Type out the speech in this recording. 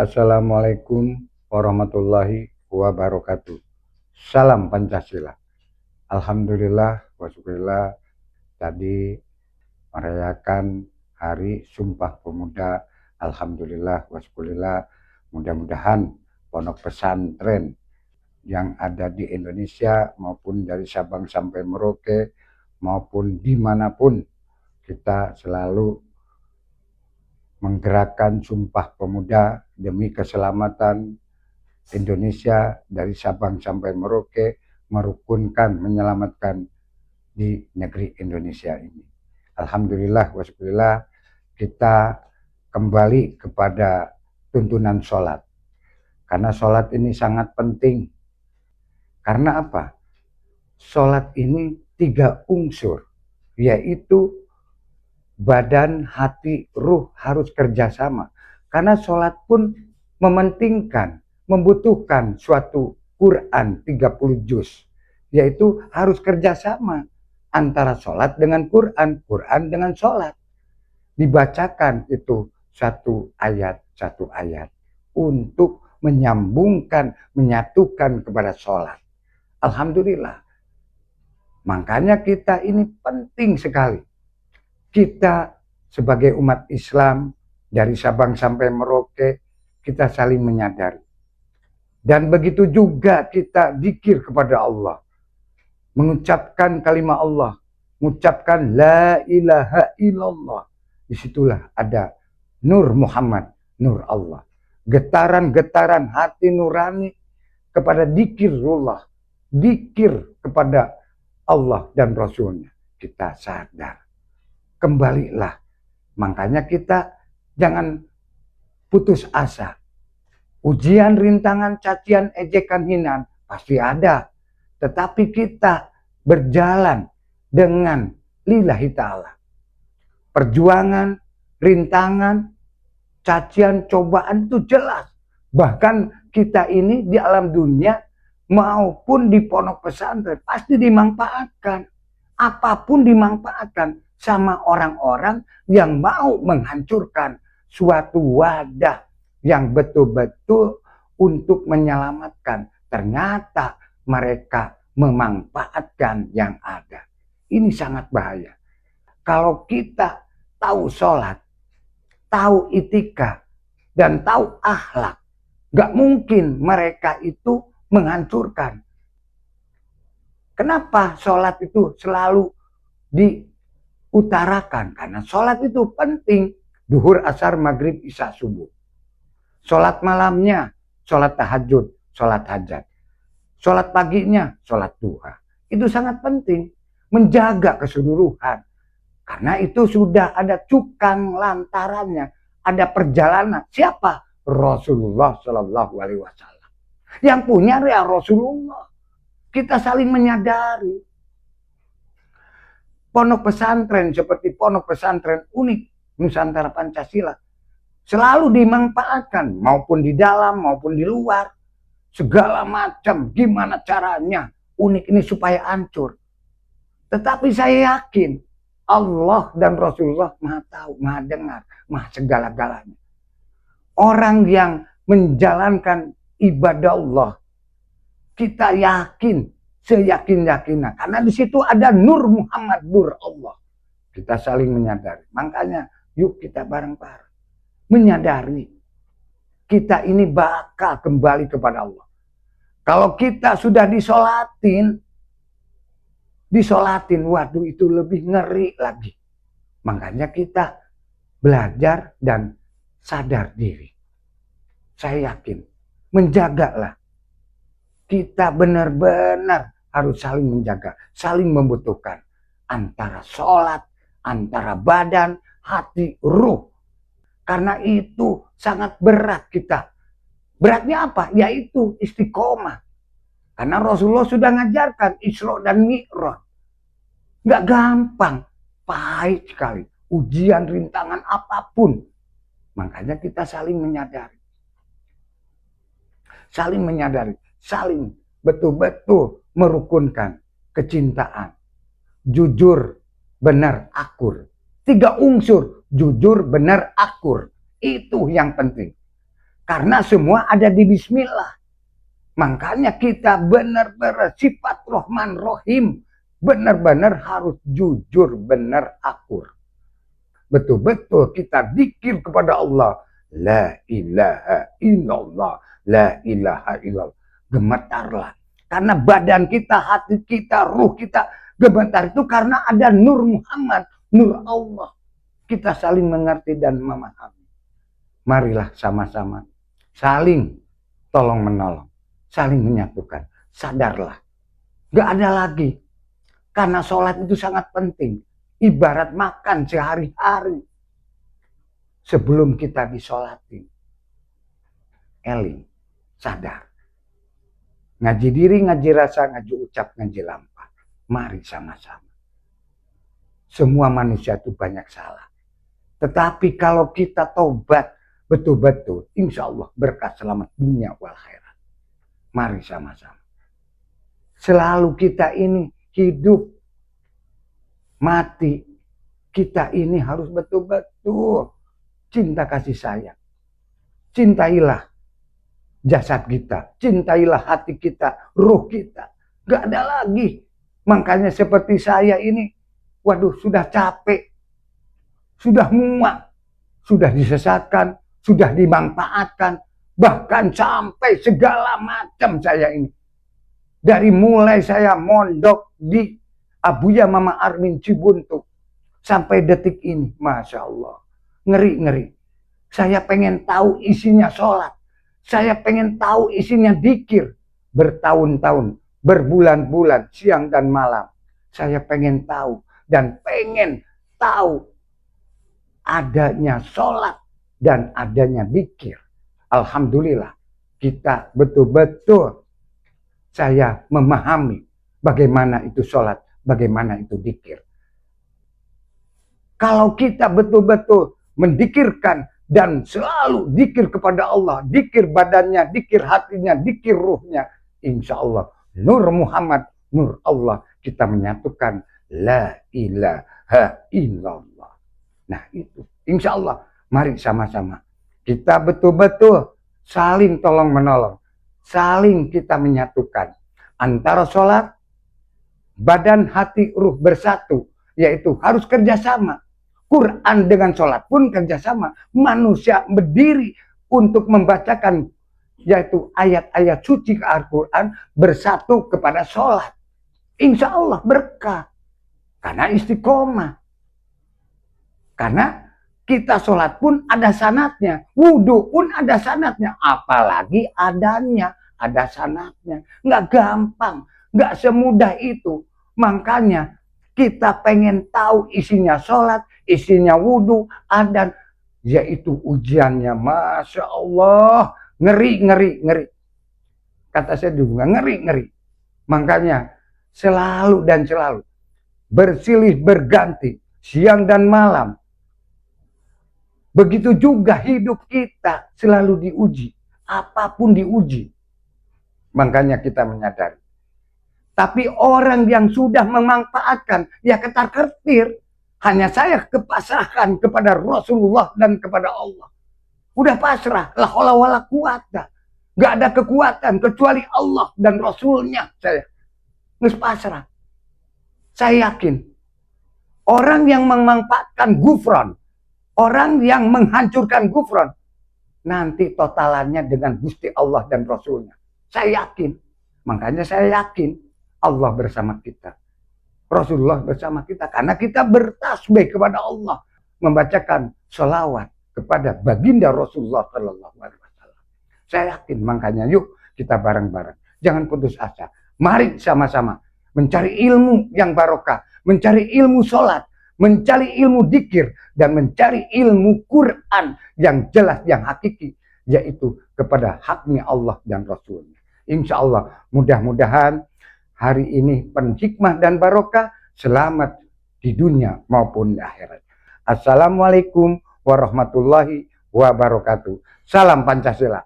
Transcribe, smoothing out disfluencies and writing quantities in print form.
Assalamualaikum warahmatullahi wabarakatuh. Salam Pancasila. Alhamdulillah wasyukurillah, tadi merayakan Hari Sumpah Pemuda. Alhamdulillah wasyukurillah. Mudah-mudahan pondok pesantren yang ada di Indonesia maupun dari Sabang sampai Merauke maupun dimanapun, kita selalu menggerakkan Sumpah Pemuda demi keselamatan Indonesia dari Sabang sampai Merauke, merukunkan, menyelamatkan di negeri Indonesia ini. Alhamdulillah wasyukurillah, kita kembali kepada tuntunan sholat. Karena sholat ini sangat penting. Karena apa? Sholat ini 3 unsur, yaitu badan, hati, ruh harus kerjasama. Karena sholat pun mementingkan, membutuhkan suatu Quran 30 juz, yaitu harus kerjasama antara sholat dengan Quran, Quran dengan sholat. Dibacakan itu satu ayat untuk menyambungkan, menyatukan kepada sholat. Alhamdulillah. Makanya kita ini penting sekali. Kita sebagai umat Islam dari Sabang sampai Merauke, kita saling menyadari. Dan begitu juga kita zikir kepada Allah. Mengucapkan kalimat Allah. Mengucapkan la ilaha illallah. Disitulah ada Nur Muhammad, Nur Allah. Getaran-getaran hati nurani kepada zikirullah. Zikir kepada Allah dan Rasulnya. Kita sadar. Kembalilah. Makanya kita jangan putus asa. Ujian, rintangan, cacian, ejekan, hinaan pasti ada. Tetapi kita berjalan dengan lillahi ta'ala. Perjuangan, rintangan, cacian, cobaan itu jelas. Bahkan kita ini di alam dunia maupun di pondok pesantren pasti dimanfaatkan. Apapun dimanfaatkan sama orang-orang yang mau menghancurkan suatu wadah yang betul-betul untuk menyelamatkan. Ternyata mereka memanfaatkan yang ada. Ini sangat bahaya. Kalau kita tahu sholat, tahu itikaf, dan tahu akhlak, gak mungkin mereka itu menghancurkan. Kenapa sholat itu selalu diutarakan? Karena sholat itu penting. Duhur, asar, maghrib, isya, subuh. Sholat malamnya, sholat tahajud, sholat hajat. Sholat paginya, sholat duha. Itu sangat penting. Menjaga keseluruhan. Karena itu sudah ada cukang lantarannya. Ada perjalanan. Siapa? Rasulullah Shallallahu Alaihi Wasallam. Yang punya ya Rasulullah. Kita saling menyadari. Pondok pesantren seperti pondok pesantren unik Nusantara Pancasila selalu dimanfaatkan, maupun di dalam maupun di luar. Segala macam gimana caranya unik ini supaya hancur. Tetapi saya yakin Allah dan Rasulullah maha tahu, maha dengar, maha segala-galanya. Orang yang menjalankan ibadah Allah, kita yakin, seyakin-yakinnya. Karena di situ ada Nur Muhammad, Nur Allah. Kita saling menyadari. Makanya yuk kita bareng-bareng menyadari kita ini bakal kembali kepada Allah. Kalau kita sudah disolatin, waduh itu lebih ngeri lagi. Makanya kita belajar dan sadar diri. Saya yakin, menjagalah. Kita benar-benar harus saling menjaga, saling membutuhkan. Antara sholat, antara badan, hati, ruh. Karena itu sangat berat kita. Beratnya apa? Yaitu istiqomah. Karena Rasulullah sudah ngajarkan Isra dan Mi'raj. Nggak gampang. Pahit sekali. Ujian, rintangan apapun. Makanya kita saling menyadari. Saling menyadari. Saling betul-betul merukunkan kecintaan. Jujur, benar, akur. 3 unsur. Jujur, benar, akur. Itu yang penting. Karena semua ada di bismillah. Makanya kita benar-benar sifat Rahman Rahim. Benar-benar harus jujur, benar akur. Betul-betul kita zikir kepada Allah. La ilaha illallah. La ilaha illallah. Gemetarlah. Karena badan kita, hati kita, ruh kita gemetar itu karena ada Nur Muhammad, Nur Allah. Kita saling mengerti dan memahami. Marilah sama-sama saling tolong menolong, saling menyatukan. Sadarlah, gak ada lagi. Karena sholat itu sangat penting. Ibarat makan sehari-hari. Sebelum kita disolatin, eling, sadar. Ngaji diri, ngaji rasa, ngaji ucap, ngaji lampah. Mari sama-sama. Semua manusia itu banyak salah. Tetapi kalau kita taubat betul-betul, insya Allah berkah selamat dunia wal akhirat. Mari sama-sama. Selalu kita ini hidup, mati. Kita ini harus betul-betul cinta kasih sayang. Cintailah jasad kita, cintailah hati kita, ruh kita. Gak ada lagi. Makanya seperti saya ini, waduh sudah capek, sudah muak, sudah disesatkan, sudah dimanfaatkan, bahkan sampai segala macam saya ini. Dari mulai saya mondok di Abuya Mama Armin Cibuntu sampai detik ini, Masya Allah, ngeri-ngeri. Saya pengen tahu isinya sholat. Saya pengen tahu isinya dzikir. Bertahun-tahun, berbulan-bulan, siang dan malam. Saya pengen tahu dan pengen tahu adanya sholat dan adanya dzikir. Alhamdulillah, kita betul-betul saya memahami bagaimana itu sholat, bagaimana itu dzikir. Kalau kita betul-betul mendikirkan dan selalu dzikir kepada Allah, dzikir badannya, dzikir hatinya, dzikir ruhnya, insya Allah Nur Muhammad, Nur Allah, kita menyatukan la ilaha illallah. Nah itu, insya Allah, mari sama-sama kita betul-betul saling tolong menolong, saling kita menyatukan antara sholat, badan, hati, ruh bersatu, yaitu harus kerjasama. Quran dengan sholat pun kerjasama. Manusia berdiri untuk membacakan yaitu ayat-ayat suci Al-Quran bersatu kepada sholat. Insya Allah berkah. Karena istiqomah. Karena kita sholat pun ada sanatnya. Wudhu pun ada sanatnya. Apalagi adanya. Ada sanatnya. Nggak gampang. Nggak semudah itu. Makanya kita pengen tahu isinya sholat, isinya wudhu, adan, yaitu ujiannya, Masya Allah, ngeri. Kata saya juga ngeri. Makanya selalu dan selalu bersilih berganti, siang dan malam. Begitu juga hidup kita selalu diuji, apapun diuji. Makanya kita menyadari. Tapi orang yang sudah memanfaatkan, ya ketar-ketir. Hanya saya kepasrahkan kepada Rasulullah dan kepada Allah. Udah pasrah, la haula wala quwata. Gak ada kekuatan kecuali Allah dan Rasulnya saya. Nges pasrah. Saya yakin, orang yang memanfaatkan gufron, orang yang menghancurkan gufron, nanti totalannya dengan Gusti Allah dan Rasulnya. Saya yakin. Makanya saya yakin Allah bersama kita. Rasulullah bersama kita. Karena kita bertasbih kepada Allah. Membacakan sholawat kepada baginda Rasulullah Sallallahu Alaihi Wasallam. Saya yakin. Makanya yuk kita bareng-bareng. Jangan putus asa. Mari sama-sama mencari ilmu yang barokah. Mencari ilmu sholat. Mencari ilmu dzikir. Dan mencari ilmu Quran yang jelas, yang hakiki. Yaitu kepada haknya Allah dan Rasulnya. Insya Allah mudah-mudahan hari ini penuh hikmah dan barokah, selamat di dunia maupun di akhirat. Assalamualaikum warahmatullahi wabarakatuh. Salam Pancasila.